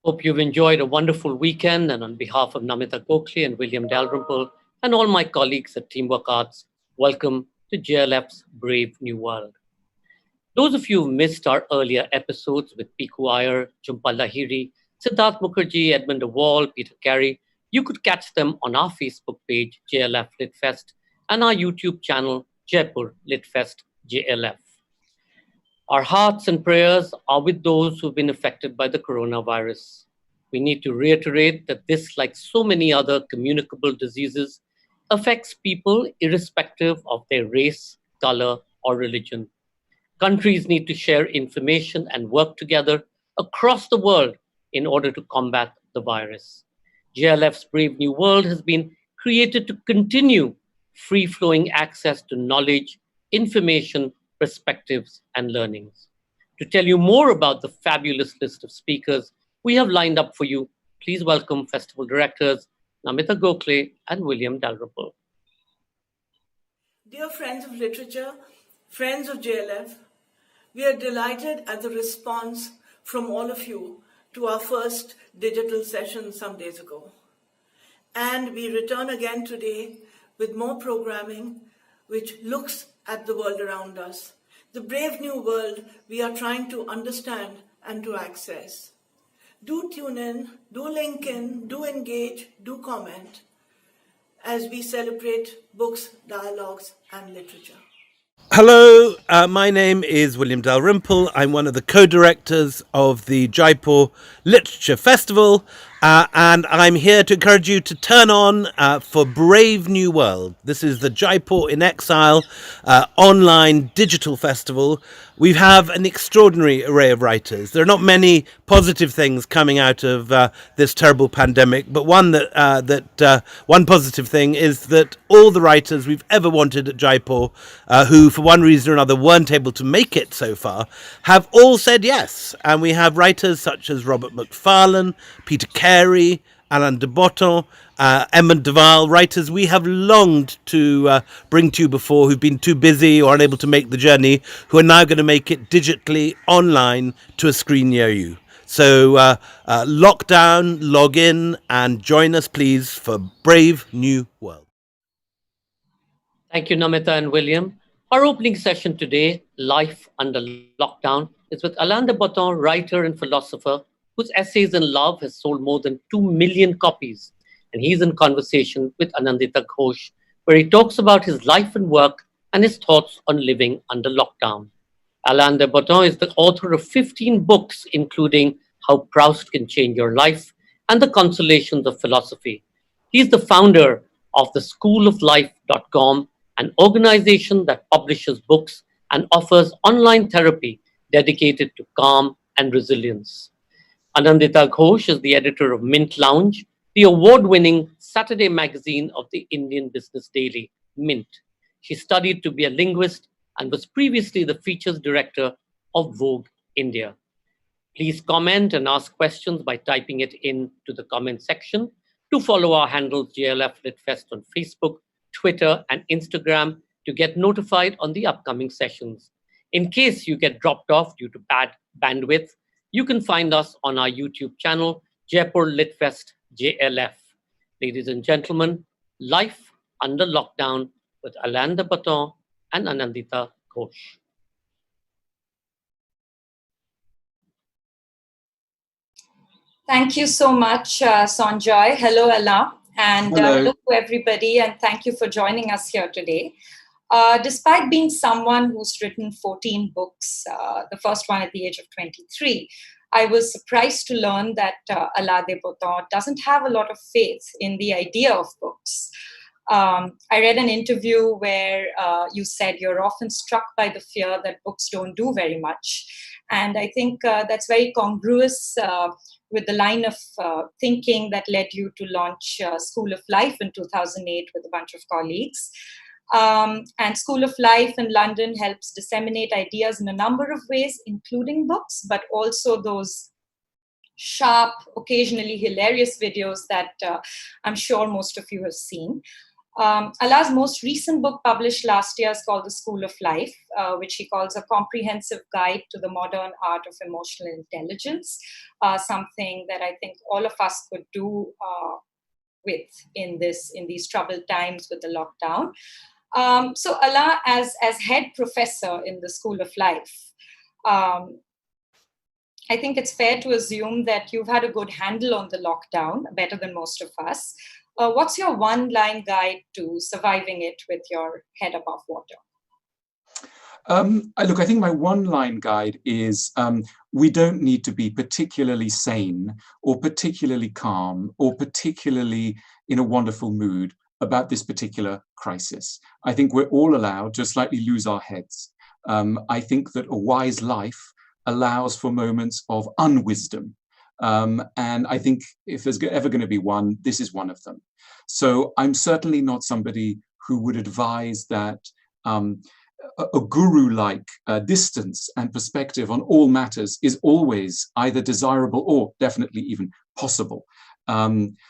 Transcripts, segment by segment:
Hope you've enjoyed a wonderful weekend. And on behalf of Namita Gokhale and William Dalrymple and all my colleagues at Teamwork Arts, welcome to JLF's Brave New World. Those of you who missed our earlier episodes with Piku Iyer, Jhumpa Lahiri, Siddharth Mukherjee, Edmund de Waal, Peter Carey, you could catch them on our Facebook page, JLF Litfest, and our YouTube channel, Jaipur Litfest JLF. Our hearts and prayers are with those who've been affected by the coronavirus. We need to reiterate that this, like so many other communicable diseases, affects people irrespective of their race, color, or religion. Countries need to share information and work together across the world in order to combat the virus. JLF's Brave New World has been created to continue free flowing access to knowledge, information, perspectives, and learnings. To tell you more about the fabulous list of speakers we have lined up for you, please welcome festival directors Namita Gokhale and William Dalrymple. Dear friends of literature, friends of JLF, we are delighted at the response from all of you to our first digital session some days ago. And we return again today with more programming which looks at the world around us, the brave new world we are trying to understand and to access. Do tune in, do link in, do engage, do comment as we celebrate books, dialogues, and literature. Hello, my name is William Dalrymple. I'm one of the co-directors of the Jaipur Literature Festival, and I'm here to encourage you to turn on for Brave New World. This is the Jaipur in Exile online digital festival. We have an extraordinary array of writers. There are not many positive things coming out of this terrible pandemic, but one one positive thing is that all the writers we've ever wanted at Jaipur, who for one reason or another weren't able to make it so far, have all said yes. And we have writers such as Robert Macfarlane, Peter Carey, Alain de Botton, Edmund de Waal, writers we have longed to bring to you before, who've been too busy or unable to make the journey, who are now going to make it digitally online to a screen near you. So lock down, log in, and join us, please, for Brave New World. Thank you, Namita and William. Our opening session today, Life Under Lockdown, is with Alain de Botton, writer and philosopher, whose Essays in Love has sold more than 2 million copies. And he's in conversation with Anindita Ghose, where he talks about his life and work and his thoughts on living under lockdown. Alain de Botton is the author of 15 books, including How Proust Can Change Your Life and The Consolations of Philosophy. He's the founder of the schooloflife.com, an organization that publishes books and offers online therapy dedicated to calm and resilience. Anindita Ghose is the editor of Mint Lounge, the award-winning Saturday magazine of the Indian Business Daily, Mint. She studied to be a linguist and was previously the features director of Vogue India. Please comment and ask questions by typing it into the comment section. To follow our handles JLF Litfest on Facebook, Twitter, and Instagram to get notified on the upcoming sessions. In case you get dropped off due to bad bandwidth, you can find us on our YouTube channel, Jaipur Litfest JLF. Ladies and gentlemen, Life Under Lockdown with Alain de Botton and Anindita Ghose. Thank you so much, Sanjoy. Hello, Alain. And hello to everybody, and thank you for joining us here today. Despite being someone who's written 14 books, the first one at the age of 23, I was surprised to learn that Alain de Botton doesn't have a lot of faith in the idea of books. I read an interview where you said you're often struck by the fear that books don't do very much. And I think that's very congruous with the line of thinking that led you to launch School of Life in 2008 with a bunch of colleagues. And School of Life in London helps disseminate ideas in a number of ways, including books, but also those sharp, occasionally hilarious videos that I'm sure most of you have seen. Allah's most recent book, published last year, is called The School of Life, which he calls a comprehensive guide to the modern art of emotional intelligence, something that I think all of us could do with in these troubled times with the lockdown. So Allah, as head professor in the School of Life, I think it's fair to assume that you've had a good handle on the lockdown, better than most of us. What's your one-line guide to surviving it with your head above water? Look, I think my one-line guide is we don't need to be particularly sane or particularly calm or particularly in a wonderful mood about this particular crisis. I think we're all allowed to slightly lose our heads. I think that a wise life allows for moments of unwisdom. And I think if there's ever going to be one, this is one of them. So I'm certainly not somebody who would advise that a guru-like distance and perspective on all matters is always either desirable or definitely even possible.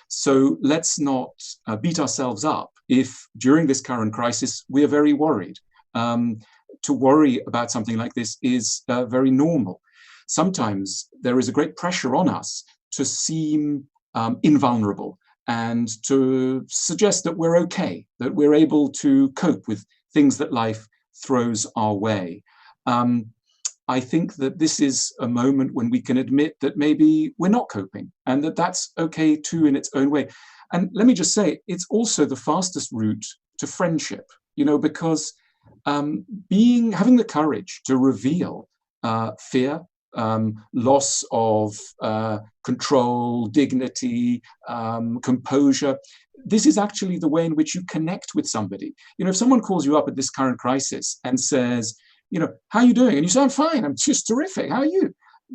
So let's not beat ourselves up if during this current crisis we are very worried. To worry about something like this is very normal. Sometimes there is a great pressure on us to seem invulnerable and to suggest that we're okay, that we're able to cope with things that life throws our way. I think that this is a moment when we can admit that maybe we're not coping and that that's okay too in its own way. And let me just say, it's also the fastest route to friendship, because having the courage to reveal fear, loss of control, dignity, composure. This is actually the way in which you connect with somebody. If someone calls you up at this current crisis and says, how are you doing? And you say, I'm fine, I'm just terrific. How are you?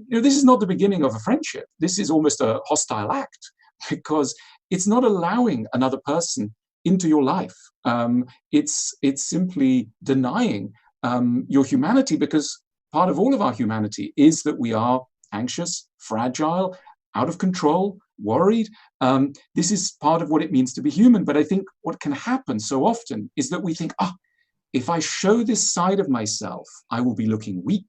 This is not the beginning of a friendship. This is almost a hostile act because it's not allowing another person into your life. It's simply denying your humanity, because part of all of our humanity is that we are anxious, fragile, out of control, worried. This is part of what it means to be human. But I think what can happen so often is that we think, if I show this side of myself, I will be looking weak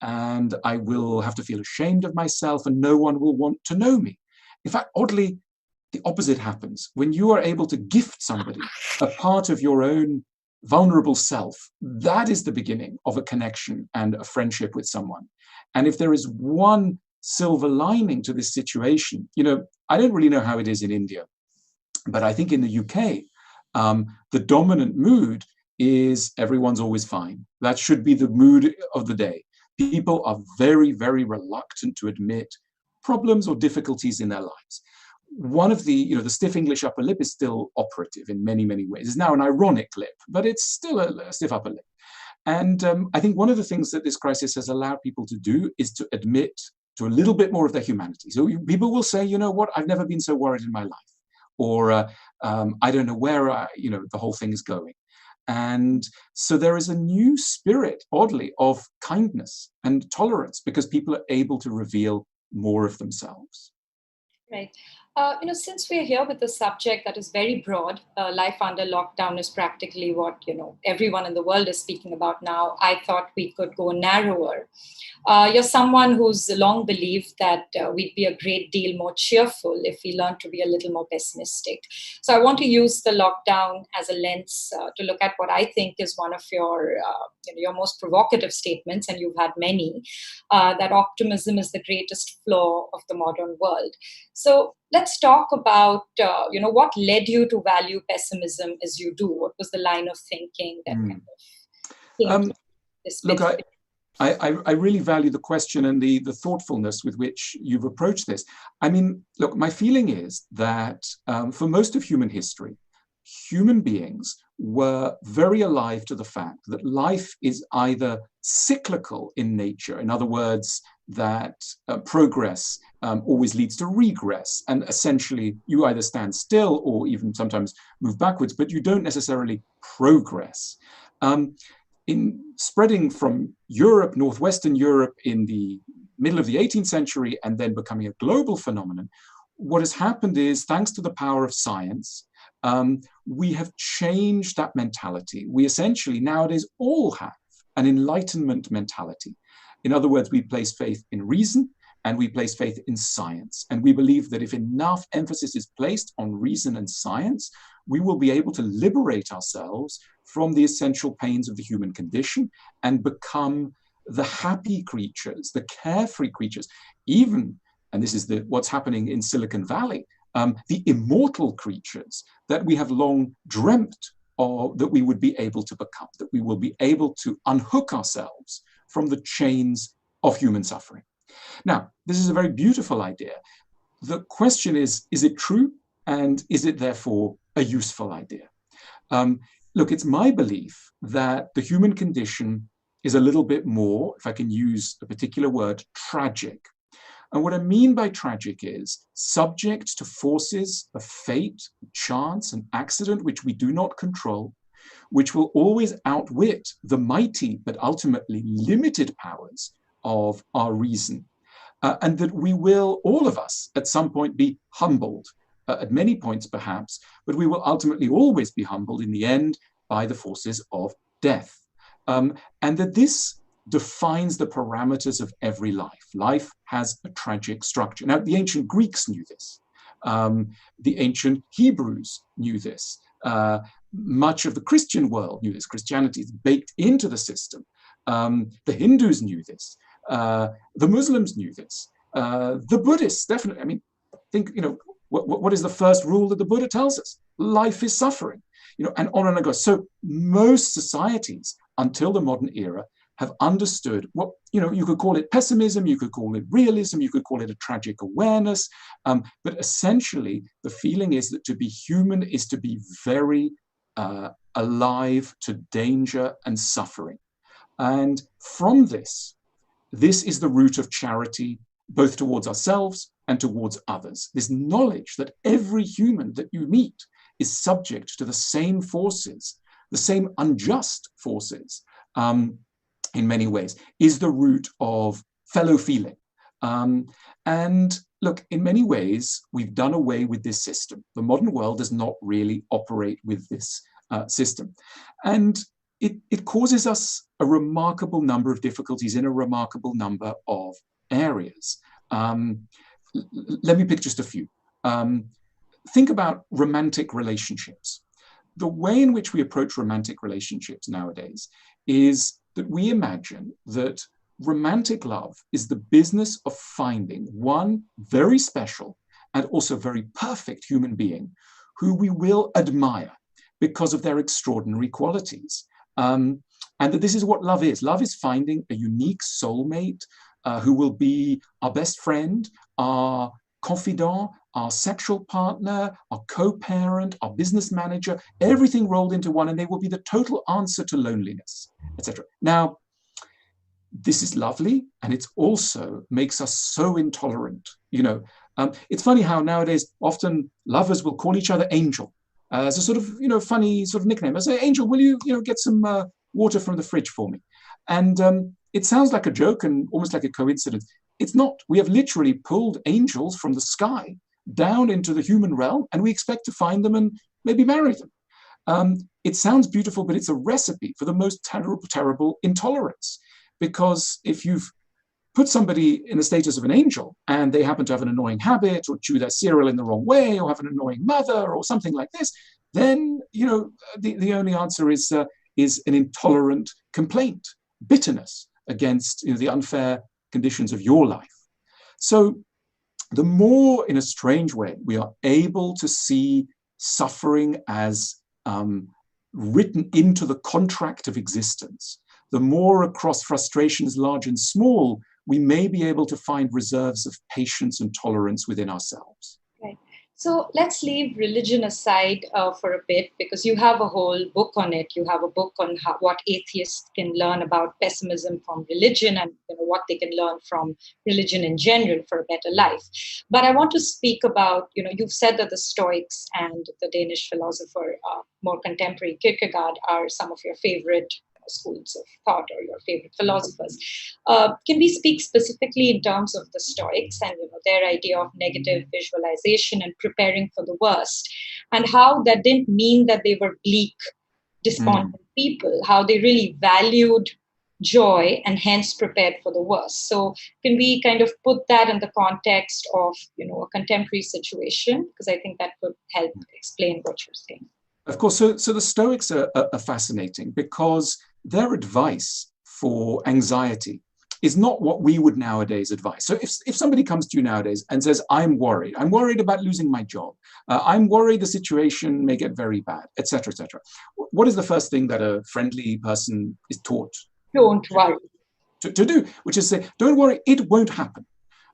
and I will have to feel ashamed of myself and no one will want to know me. In fact, oddly, the opposite happens. When you are able to gift somebody a part of your own vulnerable self, that is the beginning of a connection and a friendship with someone. And if there is one silver lining to this situation, I don't really know how it is in India, but I think in the UK, the dominant mood is everyone's always fine. That should be the mood of the day. People are very, very reluctant to admit problems or difficulties in their lives. One of the stiff English upper lip is still operative in many, many ways. It's now an ironic lip, but it's still a stiff upper lip. And I think one of the things that this crisis has allowed people to do is to admit to a little bit more of their humanity. So people will say, I've never been so worried in my life. Or I don't know where, the whole thing is going. And so there is a new spirit, oddly, of kindness and tolerance because people are able to reveal more of themselves. Right. Since we're here with a subject that is very broad, life under lockdown is practically what, everyone in the world is speaking about now. I thought we could go narrower. You're someone who's long believed that we'd be a great deal more cheerful if we learn to be a little more pessimistic. So I want to use the lockdown as a lens to look at what I think is one of your most provocative statements, and you've had many, that optimism is the greatest flaw of the modern world. So let's talk about, what led you to value pessimism as you do? What was the line of thinking that kind of came to this? Look, I really value the question and the thoughtfulness with which you've approached this. I mean, look, my feeling is that for most of human history, human beings were very alive to the fact that life is either cyclical in nature, in other words, that progress always leads to regress, and essentially you either stand still or even sometimes move backwards, but you don't necessarily progress. In spreading from Europe, Northwestern Europe in the middle of the 18th century and then becoming a global phenomenon, what has happened is, thanks to the power of science, we have changed that mentality. We essentially nowadays all have an Enlightenment mentality. In other words, we place faith in reason and we place faith in science. And we believe that if enough emphasis is placed on reason and science, we will be able to liberate ourselves from the essential pains of the human condition and become the happy creatures, the carefree creatures, even, and this is what's happening in Silicon Valley, the immortal creatures that we have long dreamt of, that we would be able to become, that we will be able to unhook ourselves from the chains of human suffering. Now, this is a very beautiful idea. The question is it true? And is it therefore a useful idea? Look, it's my belief that the human condition is a little bit more, if I can use a particular word, tragic. And what I mean by tragic is subject to forces of fate, chance, and accident, which we do not control, which will always outwit the mighty but ultimately limited powers of our reason. And that we will, all of us, at some point be humbled, at many points perhaps, but we will ultimately always be humbled in the end by the forces of death. And that this defines the parameters of every life. Life has a tragic structure. Now, the ancient Greeks knew this. The ancient Hebrews knew this. Much of the Christian world knew this. Christianity is baked into the system. The Hindus knew this. The Muslims knew this. The Buddhists, definitely. I mean, think, what is the first rule that the Buddha tells us? Life is suffering, and on and on goes. So most societies, until the modern era, have understood what, you could call it pessimism, you could call it realism, you could call it a tragic awareness. But essentially, the feeling is that to be human is to be very alive to danger and suffering. And from this is the root of charity, both towards ourselves and towards others. This knowledge that every human that you meet is subject to the same forces, the same unjust forces, in many ways, is the root of fellow feeling. And look, in many ways, we've done away with this system. The modern world does not really operate with this system. And it causes us a remarkable number of difficulties in a remarkable number of areas. Let me pick just a few. Think about romantic relationships. The way in which we approach romantic relationships nowadays is that we imagine that romantic love is the business of finding one very special and also very perfect human being who we will admire because of their extraordinary qualities. And that this is what love is. Love is finding a unique soulmate who will be our best friend, our confidant, our sexual partner, our co-parent, our business manager, everything rolled into one, and they will be the total answer to loneliness, etc. Now, this is lovely, and it also makes us so intolerant. It's funny how nowadays often lovers will call each other angel as a sort of funny sort of nickname. I say, Angel, will you get some water from the fridge for me? And it sounds like a joke and almost like a coincidence. It's not. We have literally pulled angels from the sky down into the human realm, and we expect to find them and maybe marry them. It sounds beautiful, but it's a recipe for the most terrible intolerance. Because if you've put somebody in the status of an angel and they happen to have an annoying habit or chew their cereal in the wrong way or have an annoying mother or something like this, then the only answer is an intolerant complaint, bitterness against the unfair conditions of your life. So the more, in a strange way, we are able to see suffering as written into the contract of existence, the more across frustrations large and small, we may be able to find reserves of patience and tolerance within ourselves. Right. So let's leave religion aside for a bit, because you have a whole book on it. You have a book on what atheists can learn about pessimism from religion and what they can learn from religion in general for a better life. But I want to speak about, you've said that the Stoics and the Danish philosopher, more contemporary Kierkegaard, are some of your favorite schools of thought or your favorite philosophers. Can we speak specifically in terms of the Stoics and their idea of negative visualization and preparing for the worst, and how that didn't mean that they were bleak, despondent people, how they really valued joy and hence prepared for the worst. So can we kind of put that in the context of a contemporary situation? Because I think that could help explain what you're saying. Of course. So the Stoics are fascinating because their advice for anxiety is not what we would nowadays advise. So if somebody comes to you nowadays and says, I'm worried about losing my job, I'm worried the situation may get very bad, etc., etc. What is the first thing that a friendly person is taught? Don't worry. To do, which is say, don't worry, it won't happen.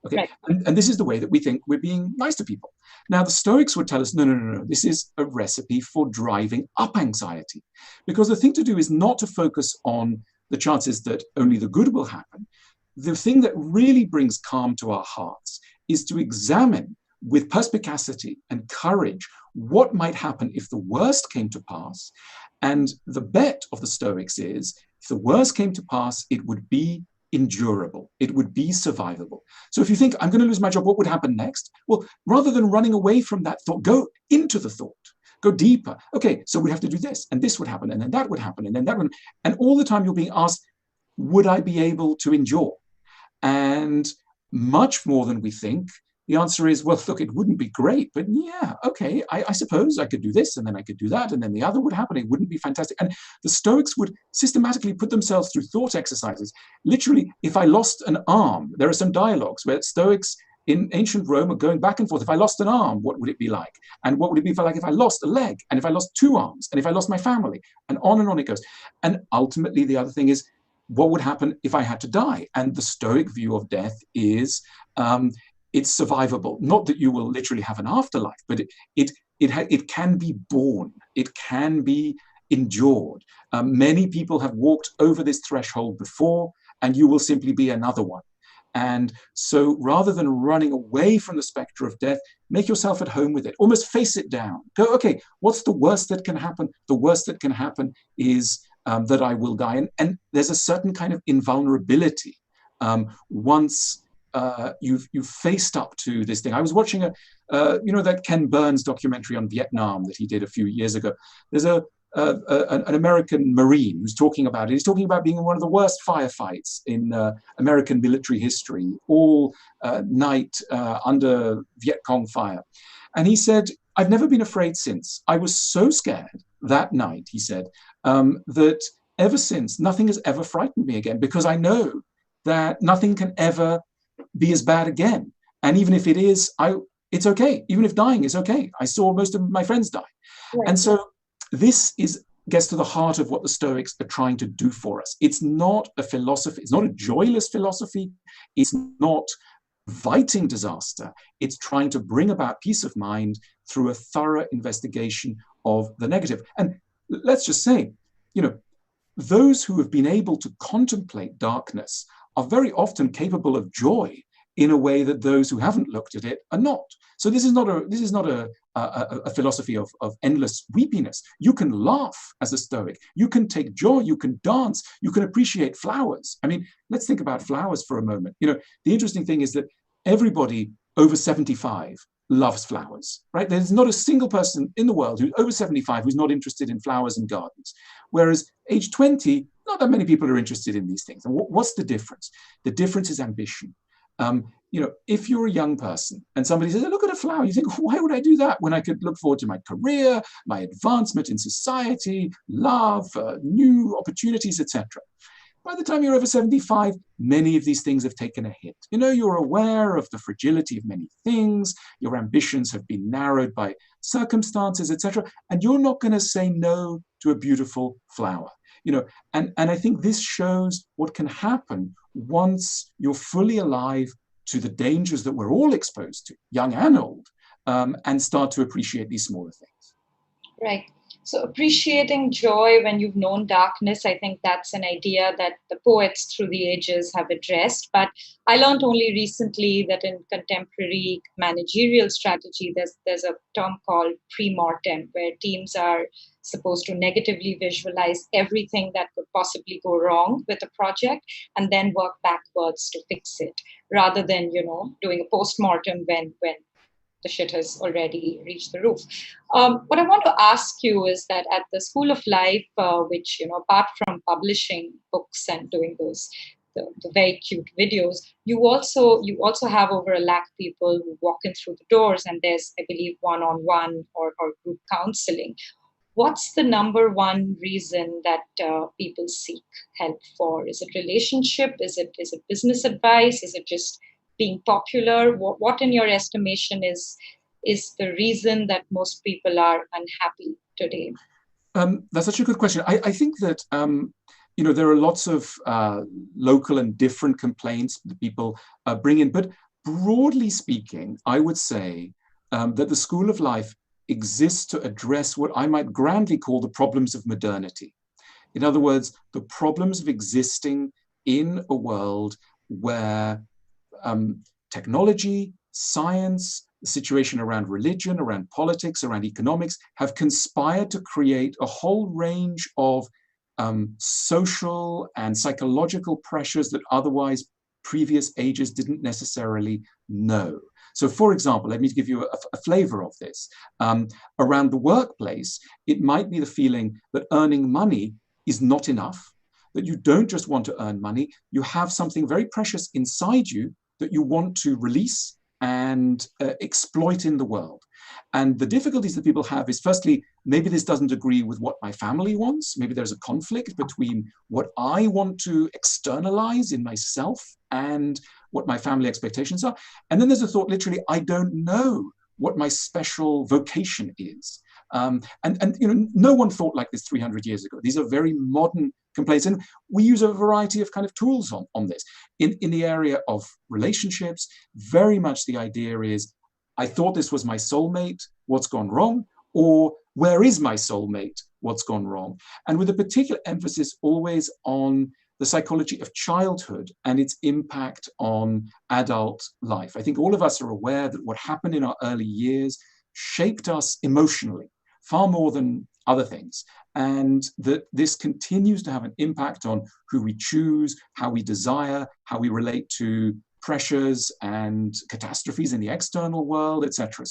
Okay, right. And this is the way that we think we're being nice to people. Now, the Stoics would tell us, no, this is a recipe for driving up anxiety. Because the thing to do is not to focus on the chances that only the good will happen. The thing that really brings calm to our hearts is to examine with perspicacity and courage what might happen if the worst came to pass. And the bet of the Stoics is, if the worst came to pass, it would be endurable. It would be survivable. So if you think, I'm going to lose my job, what would happen next? Well, rather than running away from that thought, go into the thought. Go deeper. Okay, so we have to do this, and this would happen, and then that would happen, and then that would. And all the time you're being asked, would I be able to endure? And much more than we think, the answer is, well, look, it wouldn't be great, but yeah, okay, I suppose I could do this, and then I could do that, and then the other would happen. It wouldn't be fantastic. And the Stoics would systematically put themselves through thought exercises. Literally, if I lost an arm, there are some dialogues where Stoics in ancient Rome are going back and forth. If I lost an arm, what would it be like? And what would it be like if I lost a leg? And if I lost two arms? And if I lost my family? And on it goes. And ultimately, the other thing is, what would happen if I had to die? And the Stoic view of death is it's survivable. Not that you will literally have an afterlife, but it can be borne. It can be endured. Many people have walked over this threshold before, and you will simply be another one. And so rather than running away from the specter of death, make yourself at home with it. Almost face it down. Go, okay, what's the worst that can happen? The worst that can happen is that I will die. And there's a certain kind of invulnerability once you've faced up to this thing. I was watching that Ken Burns documentary on Vietnam that he did a few years ago. There's an American Marine who's talking about it. He's talking about being in one of the worst firefights in American military history, all night under Viet Cong fire. And he said, I've never been afraid since. I was so scared that night, he said, that ever since, nothing has ever frightened me again, because I know that nothing can ever be as bad again. And even if it is, it's okay. Even if dying is okay. I saw most of my friends die. Right. And so this gets to the heart of what the Stoics are trying to do for us. It's not a philosophy. It's not a joyless philosophy. It's not inviting disaster. It's trying to bring about peace of mind through a thorough investigation of the negative. And let's just say, those who have been able to contemplate darkness are very often capable of joy in a way that those who haven't looked at it are not. So this is not a philosophy of endless weepiness. You can laugh as a Stoic. You can take joy. You can dance. You can appreciate flowers. I mean, let's think about flowers for a moment. The interesting thing is that everybody over 75 loves flowers, right? There's not a single person in the world who's over 75 who's not interested in flowers and gardens. Whereas age 20, not that many people are interested in these things. And what's the difference? The difference is ambition. If you're a young person and somebody says, look at a flower, you think, why would I do that when I could look forward to my career, my advancement in society, love, new opportunities, etc. By the time you're over 75, many of these things have taken a hit. You're aware of the fragility of many things. Your ambitions have been narrowed by circumstances, etc. And you're not going to say no to a beautiful flower. And I think this shows what can happen once you're fully alive to the dangers that we're all exposed to, young and old, and start to appreciate these smaller things. Right. So appreciating joy when you've known darkness, I think that's an idea that the poets through the ages have addressed. But I learned only recently that in contemporary managerial strategy, there's a term called pre-mortem, where teams are supposed to negatively visualize everything that could possibly go wrong with a project and then work backwards to fix it, rather than, doing a post-mortem when the shit has already reached the roof. What I want to ask you is that at the School of Life, which, apart from publishing books and doing the very cute videos, you also have over 1 lakh people who walk in through the doors, and there's, I believe, one-on-one or group counseling. What's the number one reason that people seek help for? Is it relationship? Is it business advice? Is it just being popular? What in your estimation is the reason that most people are unhappy today? That's such a good question. I think that there are lots of local and different complaints that people bring in, but broadly speaking, I would say that the School of Life exists to address what I might grandly call the problems of modernity. In other words, the problems of existing in a world where technology, science, the situation around religion, around politics, around economics have conspired to create a whole range of social and psychological pressures that otherwise previous ages didn't necessarily know. So, for example, let me give you a flavor of this. Around the workplace, it might be the feeling that earning money is not enough, that you don't just want to earn money, you have something very precious inside you that you want to release and exploit in the world. And the difficulties that people have is, firstly, maybe this doesn't agree with what my family wants. Maybe there's a conflict between what I want to externalize in myself and what my family expectations are. And then there's a thought, literally, I don't know what my special vocation is. No one thought like this 300 years ago. These are very modern complaints, and we use a variety of kind of tools on this. In the area of relationships, very much the idea is, I thought this was my soulmate, what's gone wrong? Or where is my soulmate, what's gone wrong? And with a particular emphasis always on the psychology of childhood and its impact on adult life. I think all of us are aware that what happened in our early years shaped us emotionally, far more than other things. And that this continues to have an impact on who we choose, how we desire, how we relate to pressures and catastrophes in the external world, etc.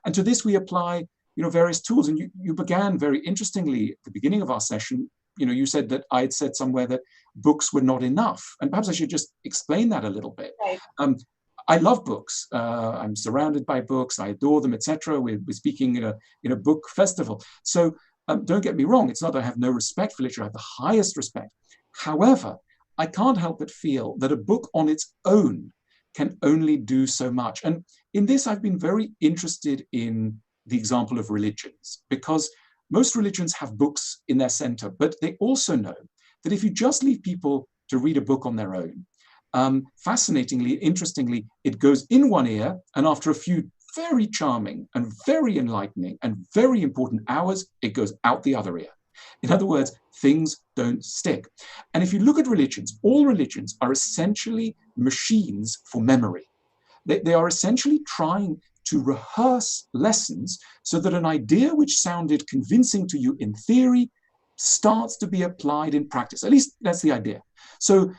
And to this we apply, various tools. And you began very interestingly at the beginning of our session. You said that I had said somewhere that books were not enough, and perhaps I should just explain that a little bit. Right. I love books. I'm surrounded by books. I adore them, etc. We're speaking in a book festival. So don't get me wrong. It's not that I have no respect for literature. I have the highest respect. However, I can't help but feel that a book on its own can only do so much. And in this, I've been very interested in the example of religions, because most religions have books in their center, but they also know that if you just leave people to read a book on their own, fascinatingly, interestingly, it goes in one ear, and after a few very charming and very enlightening and very important hours, it goes out the other ear. In other words, things don't stick. And if you look at religions, all religions are essentially machines for memory. They are essentially trying to rehearse lessons so that an idea which sounded convincing to you in theory starts to be applied in practice. At least that's the idea. So,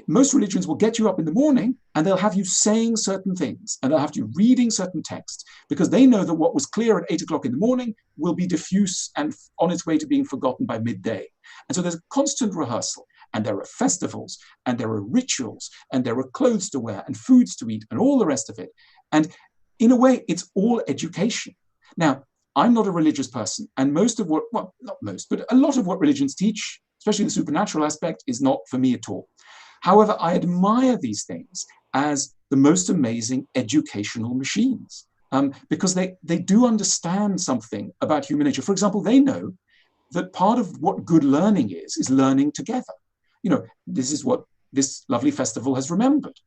most religions will get you up in the morning and they'll have you saying certain things and they'll have you reading certain texts because they know that what was clear at 8 o'clock in the morning will be diffuse and on its way to being forgotten by midday. And so there's a constant rehearsal, and there are festivals and there are rituals and there are clothes to wear and foods to eat and all the rest of it. And in a way, it's all education. Now, I'm not a religious person, and most of what, well, not most, but a lot of what religions teach, especially the supernatural aspect, is not for me at all. However, I admire these things as the most amazing educational machines because they do understand something about human nature. For example, they know that part of what good learning is learning together. This is what this lovely festival has remembered.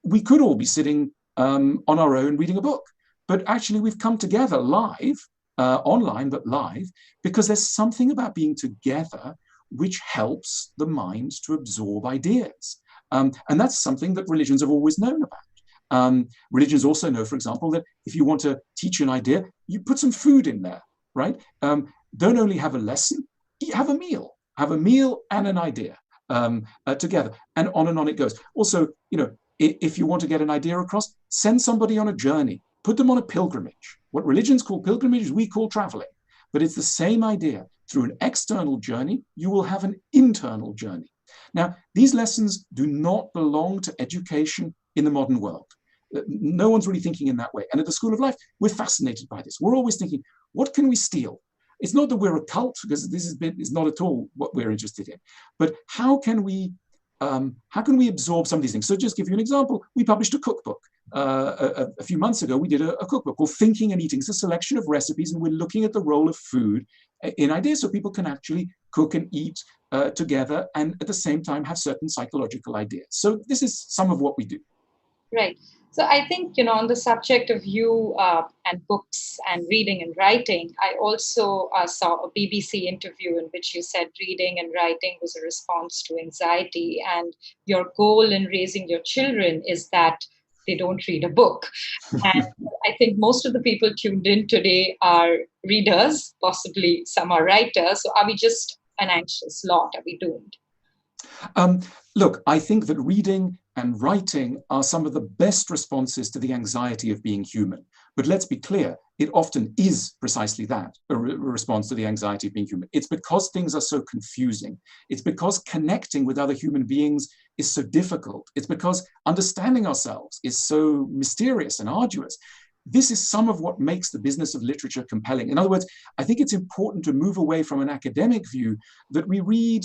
We could all be sitting on our own reading a book, but actually we've come together live online but live, because there's something about being together which helps the mind to absorb ideas. And that's something that religions have always known about. Religions also know, for example, that if you want to teach an idea, you put some food in there, right? Don't only have a lesson, have a meal. Have a meal and an idea together, and on it goes. Also, if you want to get an idea across, send somebody on a journey, put them on a pilgrimage. What religions call pilgrimage, we call traveling. But it's the same idea. Through an external journey, you will have an internal journey. Now, these lessons do not belong to education in the modern world. No one's really thinking in that way. And at the School of Life, we're fascinated by this. We're always thinking, what can we steal? It's not that we're a cult, because this is not at all what we're interested in. But how can we absorb some of these things? So just give you an example. We published a cookbook. A few months ago, we did a cookbook called Thinking and Eating. It's a selection of recipes, and we're looking at the role of food in ideas so people can actually cook and eat together and at the same time have certain psychological ideas. So this is some of what we do. Right. So I think, on the subject of you and books and reading and writing, I also saw a BBC interview in which you said reading and writing was a response to anxiety, and your goal in raising your children is that they don't read a book. And I think most of the people tuned in today are readers, possibly some are writers. So are we just an anxious lot? Are we doomed? Look, I think that reading and writing are some of the best responses to the anxiety of being human. But let's be clear, it often is precisely that, a response to the anxiety of being human. It's because things are so confusing. It's because connecting with other human beings is so difficult. It's because understanding ourselves is so mysterious and arduous. This is some of what makes the business of literature compelling. In other words, I think it's important to move away from an academic view that we read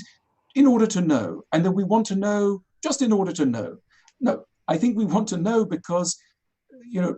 in order to know, and that we want to know just in order to know. No, I think we want to know because,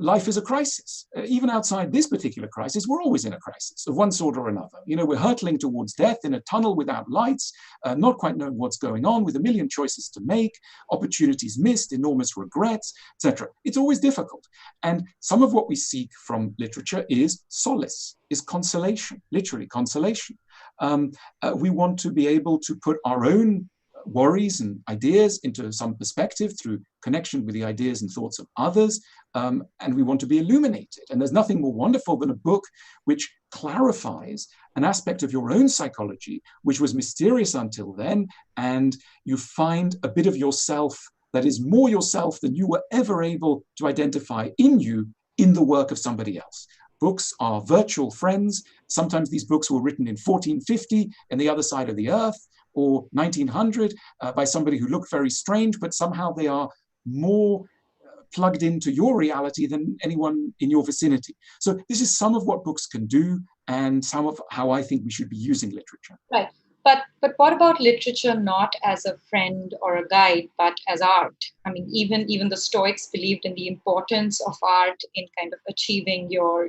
life is a crisis. Even outside this particular crisis, we're always in a crisis of one sort or another. We're hurtling towards death in a tunnel without lights, not quite knowing what's going on, with a million choices to make, opportunities missed, enormous regrets, etc. It's always difficult. And some of what we seek from literature is solace, is consolation, literally consolation. We want to be able to put our own worries and ideas into some perspective through connection with the ideas and thoughts of others, and we want to be illuminated. And there's nothing more wonderful than a book which clarifies an aspect of your own psychology, which was mysterious until then, and you find a bit of yourself that is more yourself than you were ever able to identify in you in the work of somebody else. Books are virtual friends. Sometimes these books were written in 1450 in the other side of the earth, or 1900 by somebody who looked very strange, but somehow they are more plugged into your reality than anyone in your vicinity. So this is some of what books can do, and some of how I think we should be using literature. Right. But what about literature not as a friend or a guide, but as art? I mean, even the Stoics believed in the importance of art in kind of achieving your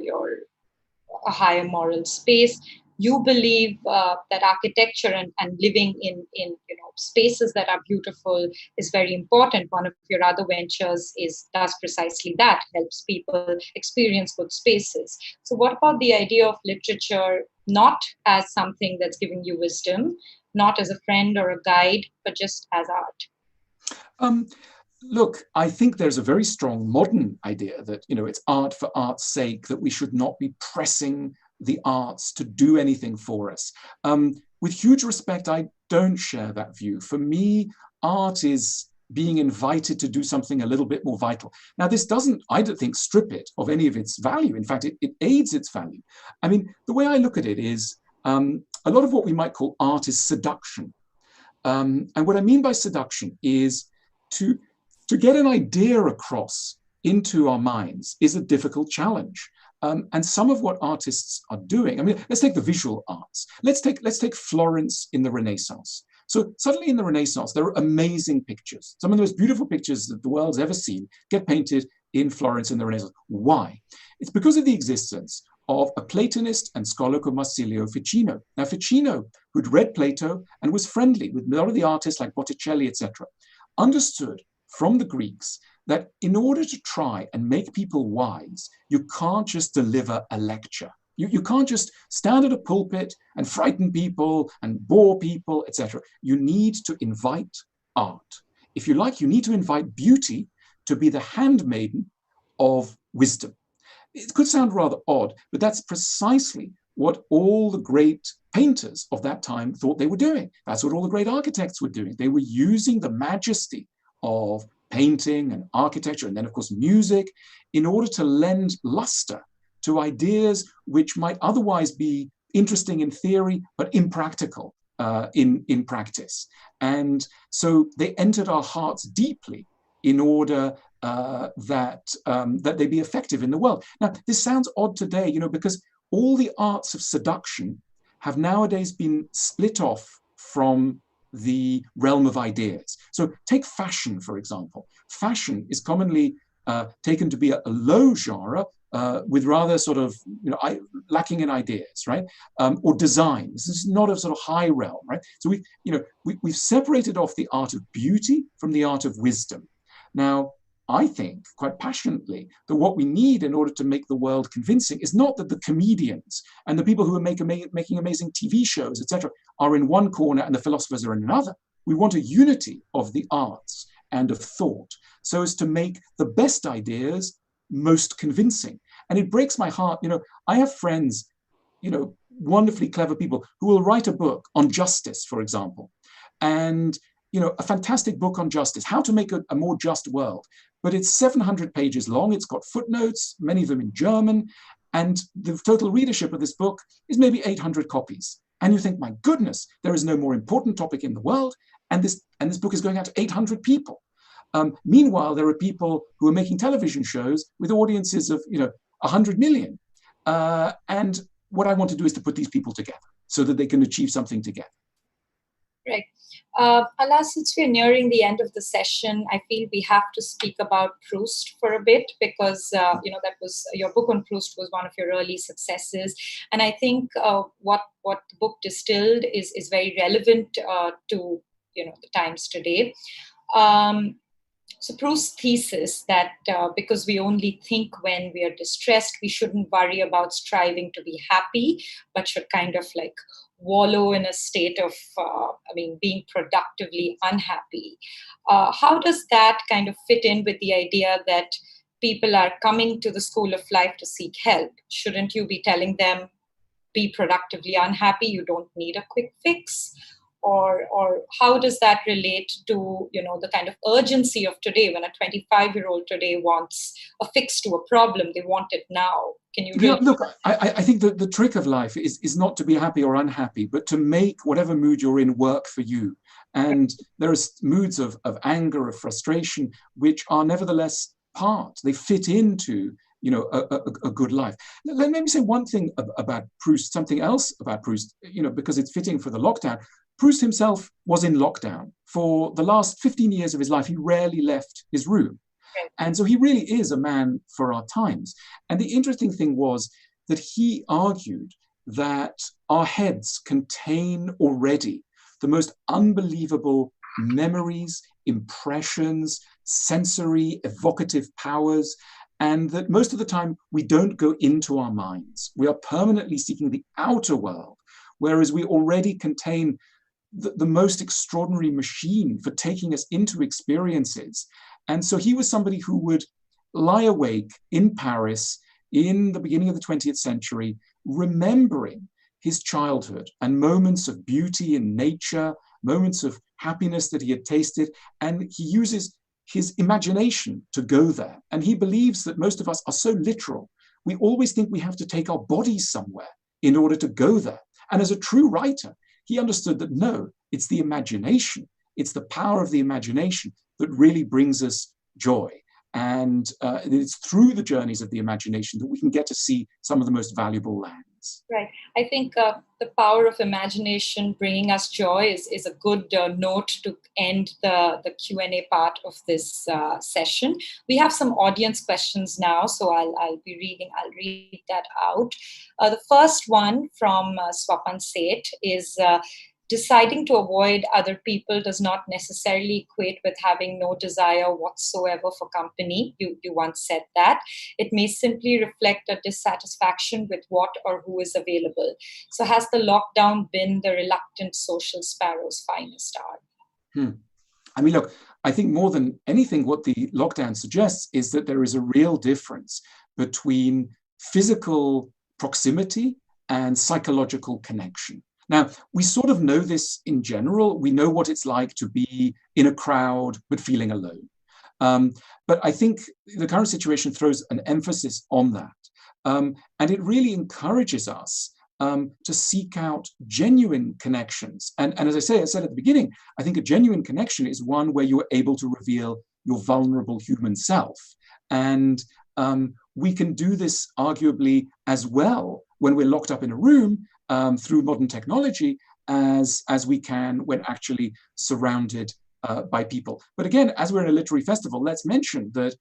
a higher moral space. You believe that architecture and living in spaces that are beautiful is very important. One of your other ventures does precisely that, helps people experience good spaces. So what about the idea of literature not as something that's giving you wisdom, not as a friend or a guide, but just as art? Look, I think there's a very strong modern idea that, it's art for art's sake, that we should not be pressing the arts to do anything for us. With huge respect, I don't share that view. For me, art is being invited to do something a little bit more vital. Now, this doesn't, I don't think, strip it of any of its value. In fact, it aids its value. I mean, the way I look at it is a lot of what we might call art is seduction. And what I mean by seduction is to get an idea across into our minds is a difficult challenge. And some of what artists are doing, I mean, let's take the visual arts. Let's take Florence in the Renaissance. So suddenly in the Renaissance, there are amazing pictures. Some of the most beautiful pictures that the world's ever seen get painted in Florence in the Renaissance. Why? It's because of the existence of a Platonist and scholar called Marsilio Ficino. Now, Ficino, who'd read Plato and was friendly with a lot of the artists like Botticelli, etc., understood from the Greeks that in order to try and make people wise, you can't just deliver a lecture. You can't just stand at a pulpit and frighten people and bore people, etc. You need to invite art. If you like, you need to invite beauty to be the handmaiden of wisdom. It could sound rather odd, but that's precisely what all the great painters of that time thought they were doing. That's what all the great architects were doing. They were using the majesty of painting and architecture, and then, of course, music, in order to lend luster to ideas which might otherwise be interesting in theory, but impractical in practice. And so they entered our hearts deeply in order that they be effective in the world. Now, this sounds odd today, because all the arts of seduction have nowadays been split off from the realm of ideas. So take fashion, for example. Fashion is commonly taken to be a low genre with rather sort of lacking in ideas, right? Or design. This is not a sort of high realm, right? So we've separated off the art of beauty from the art of wisdom. Now, I think quite passionately that what we need in order to make the world convincing is not that the comedians and the people who are making amazing TV shows, etc., are in one corner and the philosophers are in another. We want a unity of the arts and of thought so as to make the best ideas most convincing. And it breaks my heart. I have friends, wonderfully clever people who will write a book on justice, for example, and a fantastic book on justice, how to make a more just world. But it's 700 pages long. It's got footnotes, many of them in German. And the total readership of this book is maybe 800 copies. And you think, my goodness, there is no more important topic in the world. And this book is going out to 800 people. Meanwhile, there are people who are making television shows with audiences of 100 million. And what I want to do is to put these people together so that they can achieve something together. Right. Alain, since we're nearing the end of the session, I feel we have to speak about Proust for a bit because, that was your book on Proust was one of your early successes. And I think what the book distilled is very relevant to, the times today. So Proust's thesis that because we only think when we are distressed, we shouldn't worry about striving to be happy, but should kind of like wallow in a state of, being productively unhappy. How does that kind of fit in with the idea that people are coming to the school of life to seek help? Shouldn't you be telling them, be productively unhappy, you don't need a quick fix? Or how does that relate to, the kind of urgency of today when a 25-year-old today wants a fix to a problem, they want it now? Can you really... Look, I think that the trick of life is not to be happy or unhappy, but to make whatever mood you're in work for you. And there are moods of anger, of frustration, which are nevertheless part. They fit into a good life. Let me say one thing about Proust, something else about Proust, because it's fitting for the lockdown. Proust himself was in lockdown. For the last 15 years of his life, he rarely left his room. And so he really is a man for our times. And the interesting thing was that he argued that our heads contain already the most unbelievable memories, impressions, sensory, evocative powers, and that most of the time we don't go into our minds. We are permanently seeking the outer world, whereas we already contain the most extraordinary machine for taking us into experiences. And so he was somebody who would lie awake in Paris in the beginning of the 20th century, remembering his childhood and moments of beauty in nature, moments of happiness that he had tasted. And he uses his imagination to go there. And he believes that most of us are so literal. We always think we have to take our bodies somewhere in order to go there. And as a true writer, he understood that no, it's the imagination, it's the power of the imagination that really brings us joy. And it's through the journeys of the imagination that we can get to see some of the most valuable lands. Right. I think the power of imagination bringing us joy is a good note to end the Q&A part of this session. We have some audience questions now, so I'll read that out. The first one from Swapan Seth is, deciding to avoid other people does not necessarily equate with having no desire whatsoever for company. You once said that. It may simply reflect a dissatisfaction with what or who is available. So has the lockdown been the reluctant social sparrow's finest hour? I mean, look, I think more than anything, what the lockdown suggests is that there is a real difference between physical proximity and psychological connection. Now, we sort of know this in general. We know what it's like to be in a crowd but feeling alone. But I think the current situation throws an emphasis on that. And it really encourages us to seek out genuine connections. And as I said at the beginning, I think a genuine connection is one where you are able to reveal your vulnerable human self. And we can do this arguably as well when we're locked up in a room through modern technology as we can when actually surrounded by people. But again, as we're in a literary festival, let's mention that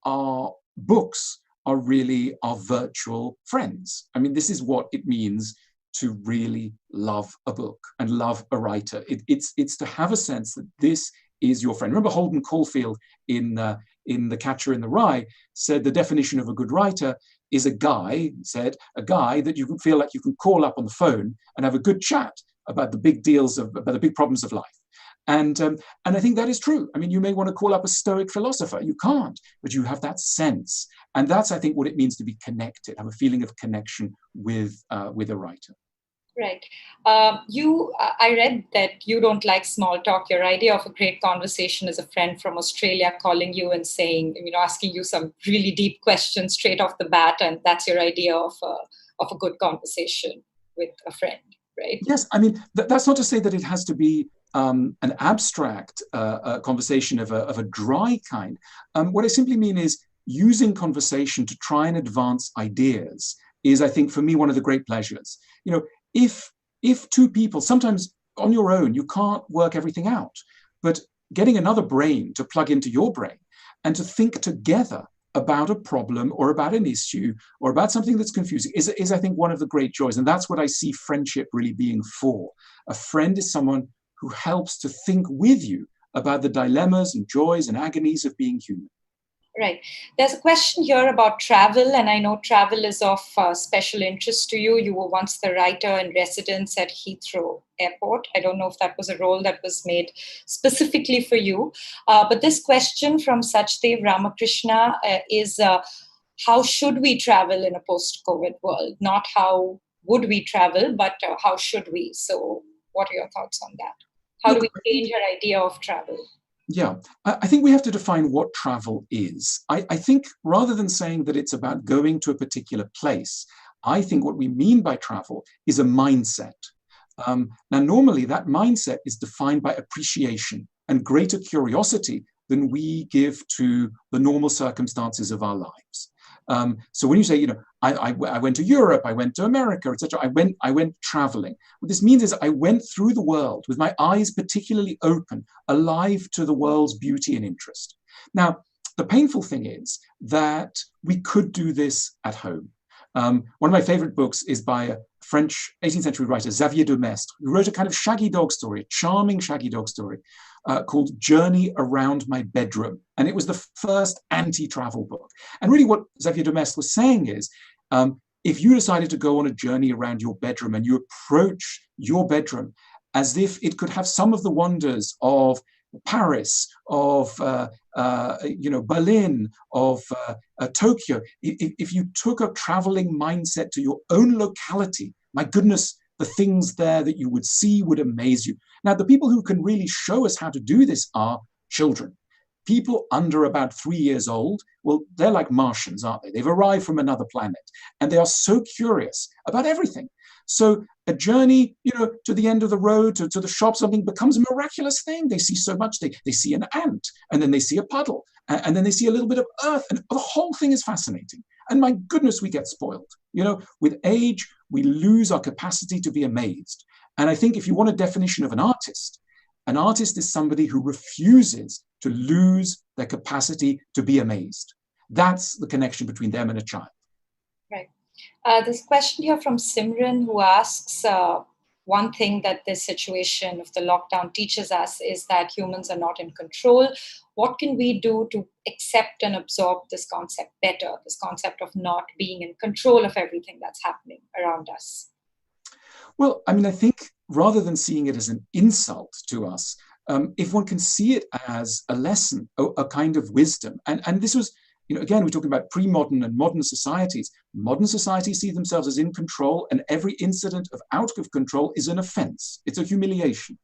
our books are really our virtual friends. I mean, this is what it means to really love a book and love a writer. It's to have a sense that this is your friend. Remember Holden Caulfield in The Catcher in the Rye said the definition of a good writer is a guy that you can feel like you can call up on the phone and have a good chat about the big about the big problems of life. And I think that is true. I mean, you may want to call up a Stoic philosopher. You can't, but you have that sense. And that's, I think, what it means to be connected, have a feeling of connection with a writer. Right. I read that you don't like small talk. Your idea of a great conversation is a friend from Australia calling you and saying, asking you some really deep questions straight off the bat. And that's your idea of a good conversation with a friend, right? Yes. I mean, that's not to say that it has to be an abstract conversation of a dry kind. What I simply mean is using conversation to try and advance ideas is, I think, for me, one of the great pleasures. If two people, sometimes on your own, you can't work everything out, but getting another brain to plug into your brain and to think together about a problem or about an issue or about something that's confusing is, I think, one of the great joys. And that's what I see friendship really being for. A friend is someone who helps to think with you about the dilemmas and joys and agonies of being human. Right. There's a question here about travel, and I know travel is of special interest to you. You were once the writer in residence at Heathrow Airport. I don't know if that was a role that was made specifically for you. But this question from Sachdev Ramakrishna is, how should we travel in a post-COVID world? Not how would we travel, but how should we? So what are your thoughts on that? How do we change our idea of travel? Yeah, I think we have to define what travel is. I think rather than saying that it's about going to a particular place, I think what we mean by travel is a mindset. Now, normally that mindset is defined by appreciation and greater curiosity than we give to the normal circumstances of our lives. So when you say, I went to Europe, I went to America, etc., I went traveling. What this means is I went through the world with my eyes particularly open, alive to the world's beauty and interest. Now, the painful thing is that we could do this at home. One of my favorite books is by a French 18th century writer, Xavier de Maistre, who wrote a kind of shaggy dog story, a charming shaggy dog story, called Journey Around My Bedroom. And it was the first anti-travel book. And really what Xavier de Maistre was saying is, if you decided to go on a journey around your bedroom and you approach your bedroom as if it could have some of the wonders of Paris, of Berlin, of Tokyo, if you took a traveling mindset to your own locality, my goodness, the things there that you would see would amaze you. Now, the people who can really show us how to do this are children. People under about 3 years old, well, they're like Martians, aren't they? They've arrived from another planet, and they are so curious about everything. So a journey, to the end of the road, to the shop, something becomes a miraculous thing. They see so much. They see an ant, and then they see a puddle, and then they see a little bit of earth, and the whole thing is fascinating. And my goodness, we get spoiled. With age, we lose our capacity to be amazed. And I think if you want a definition of an artist is somebody who refuses to lose their capacity to be amazed. That's the connection between them and a child. Right. There's a question here from Simran who asks, one thing that this situation of the lockdown teaches us is that humans are not in control. What can we do to accept and absorb this concept better, this concept of not being in control of everything that's happening around us? Well, I mean, I think rather than seeing it as an insult to us, if one can see it as a lesson, a kind of wisdom, and this was, again, we're talking about pre-modern and modern societies. Modern societies see themselves as in control, and every incident of out of control is an offense. It's a humiliation.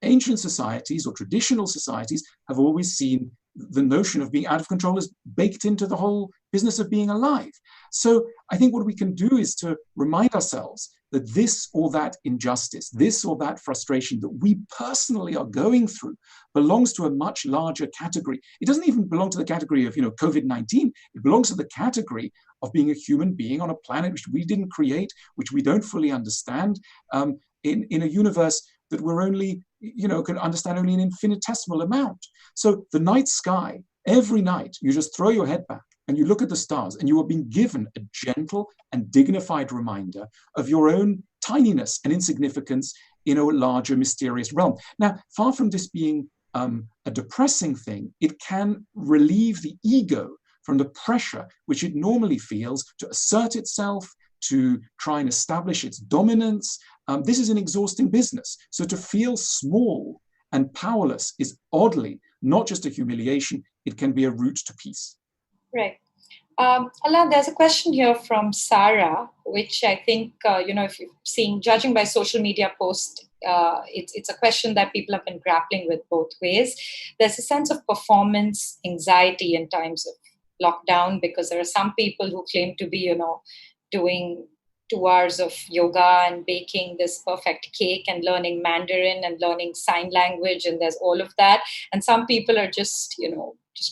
Ancient societies or traditional societies have always seen the notion of being out of control as baked into the whole business of being alive. So I think what we can do is to remind ourselves that this or that injustice, this or that frustration that we personally are going through belongs to a much larger category. It doesn't even belong to the category of, COVID-19. It belongs to the category of being a human being on a planet which we didn't create, which we don't fully understand, in a universe that we're only, can understand only an infinitesimal amount. So the night sky, every night, you just throw your head back and you look at the stars, and you are being given a gentle and dignified reminder of your own tininess and insignificance in a larger, mysterious realm. Now, far from this being a depressing thing, it can relieve the ego from the pressure which it normally feels to assert itself, to try and establish its dominance. This is an exhausting business. So to feel small and powerless is oddly not just a humiliation, it can be a route to peace. Right. Alain, there's a question here from Sarah, which I think, if you've seen, judging by social media posts, it's a question that people have been grappling with both ways. There's a sense of performance anxiety in times of lockdown, because there are some people who claim to be, doing 2 hours of yoga and baking this perfect cake and learning Mandarin and learning sign language, and there's all of that. And some people are just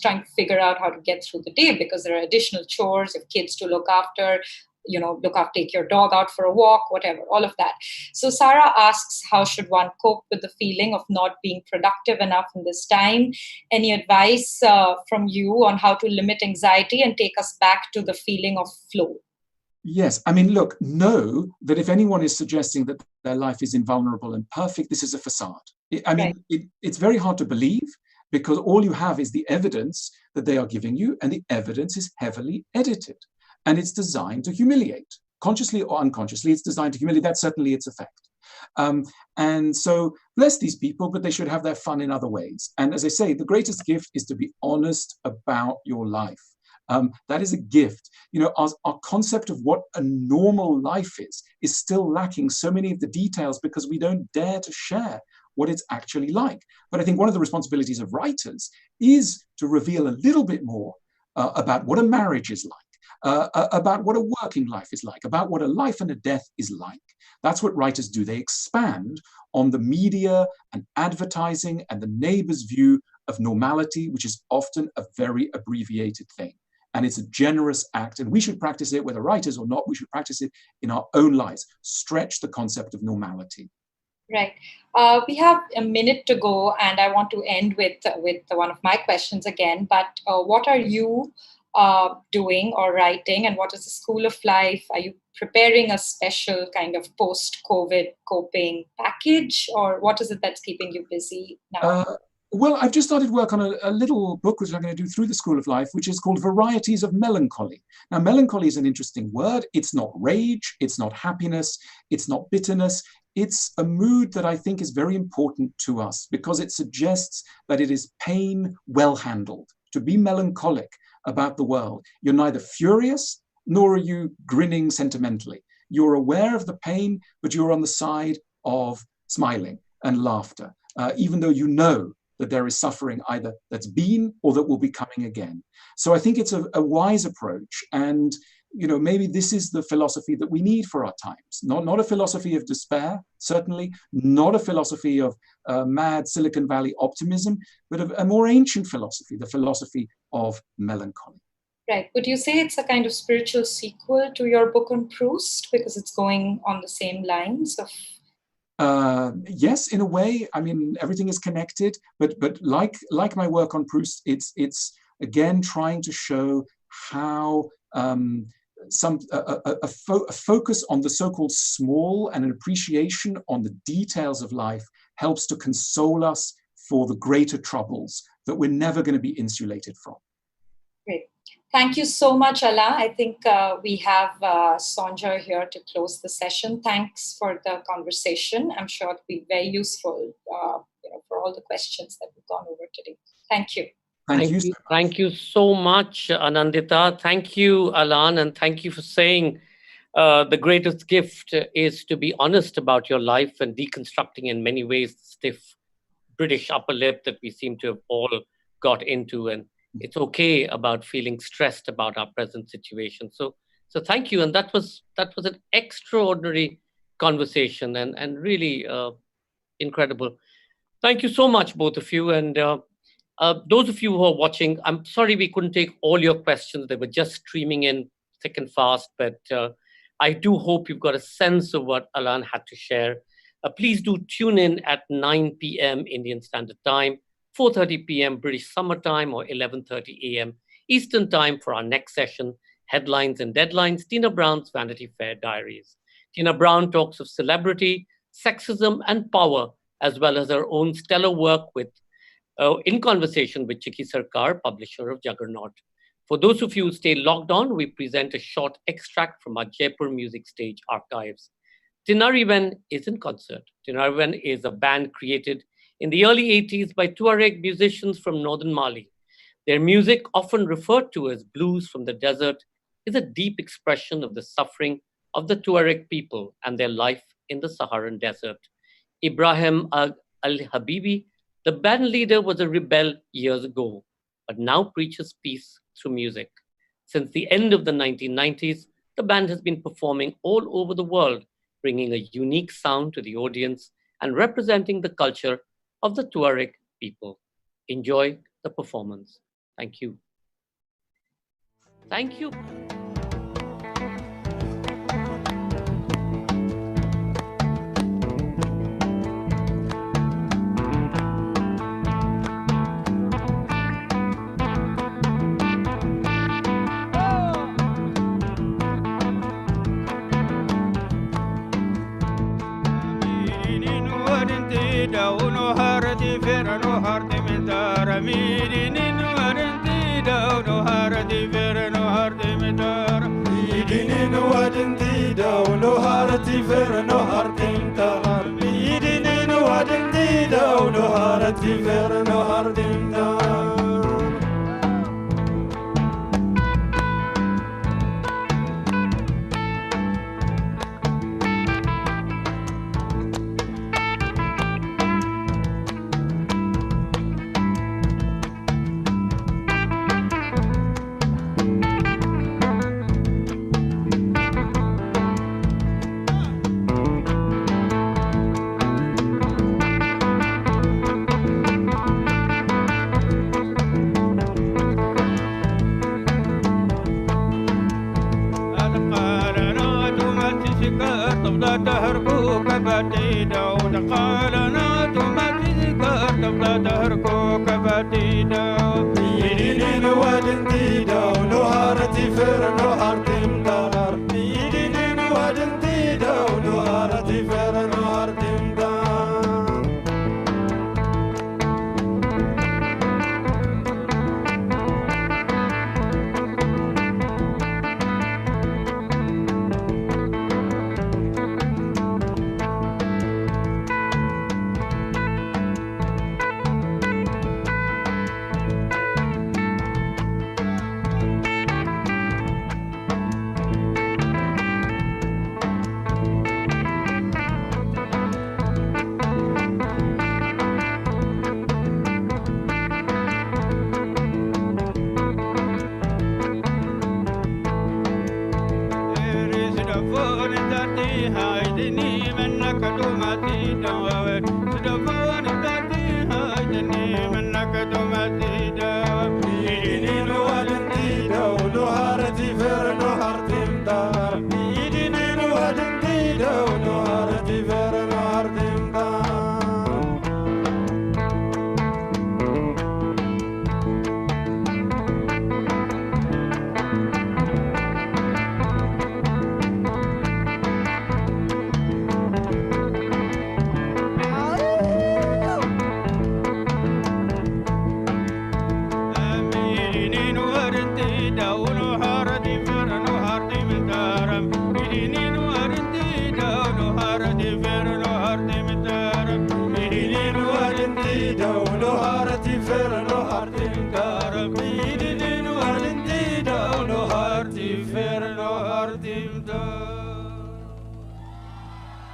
trying to figure out how to get through the day because there are additional chores, of kids to look after, take your dog out for a walk, whatever, all of that. So Sarah asks, how should one cope with the feeling of not being productive enough in this time? Any advice from you on how to limit anxiety and take us back to the feeling of flow? Yes. I mean, look, know that if anyone is suggesting that their life is invulnerable and perfect, this is a facade. It's very hard to believe, because all you have is the evidence that they are giving you, and the evidence is heavily edited. And it's designed to humiliate. Consciously or unconsciously, it's designed to humiliate. That's certainly its effect. And so bless these people, but they should have their fun in other ways. And as I say, the greatest gift is to be honest about your life. That is a gift. Our concept of what a normal life is still lacking so many of the details because we don't dare to share what it's actually like. But I think one of the responsibilities of writers is to reveal a little bit more about what a marriage is like, about what a working life is like, about what a life and a death is like. That's what writers do. They expand on the media and advertising and the neighbor's view of normality, which is often a very abbreviated thing. And it's a generous act, and we should practice it, whether writers or not. We should practice it in our own lives. Stretch the concept of normality. Right. We have a minute to go, and I want to end with one of my questions again. But what are you doing or writing, and what is the School of Life? Are you preparing a special kind of post-COVID coping package, or what is it that's keeping you busy now? Well, I've just started work on a little book, which I'm going to do through the School of Life, which is called Varieties of Melancholy. Now, melancholy is an interesting word. It's not rage. It's not happiness. It's not bitterness. It's a mood that I think is very important to us because it suggests that it is pain well handled. To be melancholic about the world, you're neither furious nor are you grinning sentimentally. You're aware of the pain, but you're on the side of smiling and laughter, even though you know that there is suffering either that's been or that will be coming again. So I think it's a wise approach. And maybe this is the philosophy that we need for our times. Not a philosophy of despair, certainly, not a philosophy of mad Silicon Valley optimism, but a more ancient philosophy, the philosophy of melancholy. Right. Would you say it's a kind of spiritual sequel to your book on Proust because it's going on the same lines of... Yes, in a way. I mean, everything is connected, but like my work on Proust, it's again trying to show how a focus on the so-called small and an appreciation on the details of life helps to console us for the greater troubles that we're never going to be insulated from. Great. Thank you so much, Alain. I think we have Sanjay here to close the session. Thanks for the conversation. I'm sure it'll be very useful for all the questions that we've gone over today. Thank you. Thank you so much, Anindita. Thank you, Alain, and thank you for saying the greatest gift is to be honest about your life and deconstructing in many ways the stiff British upper lip that we seem to have all got into. And it's okay about feeling stressed about our present situation. So thank you. And that was an extraordinary conversation and really incredible. Thank you so much, both of you. And those of you who are watching, I'm sorry we couldn't take all your questions. They were just streaming in thick and fast, but I do hope you've got a sense of what Alain had to share. Please do tune in at 9 p.m. Indian Standard Time, 4:30 p.m. British Summer Time, or 11:30 a.m. Eastern Time for our next session, Headlines and Deadlines, Tina Brown's Vanity Fair Diaries. Tina Brown talks of celebrity, sexism, and power, as well as her own stellar work in conversation with Chiki Sarkar, publisher of Juggernaut. For those of you who stay logged on, we present a short extract from our Jaipur Music Stage archives. Tinariwen is in concert. Tinariwen is a band created in the early 80s by Tuareg musicians from northern Mali. Their music, often referred to as blues from the desert, is a deep expression of the suffering of the Tuareg people and their life in the Saharan desert. Ibrahim al-Habibi, the band leader, was a rebel years ago, but now preaches peace through music. Since the end of the 1990s, the band has been performing all over the world, bringing a unique sound to the audience and representing the culture of the Tuareg people. Enjoy the performance. Thank you. Thank you.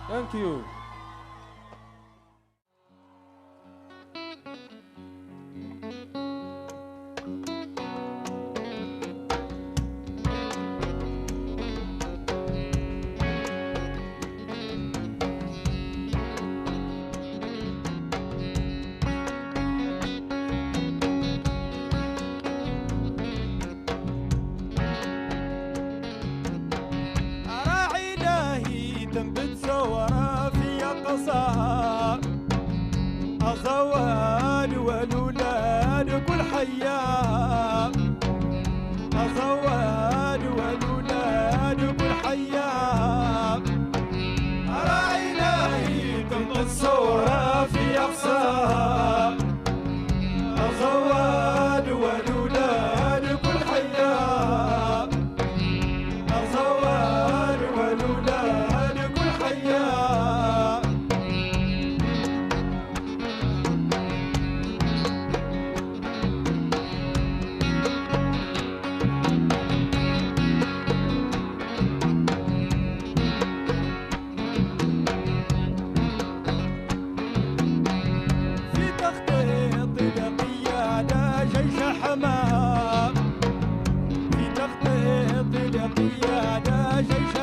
Thank you. أزواج والولاد كل حياة أزواج والولاد كل حياة أرى إلهي تم الصورة في أقصاها أزواج والولاد كل حياة أزواج والولاد كل حياة في تخطيط القيادة جيش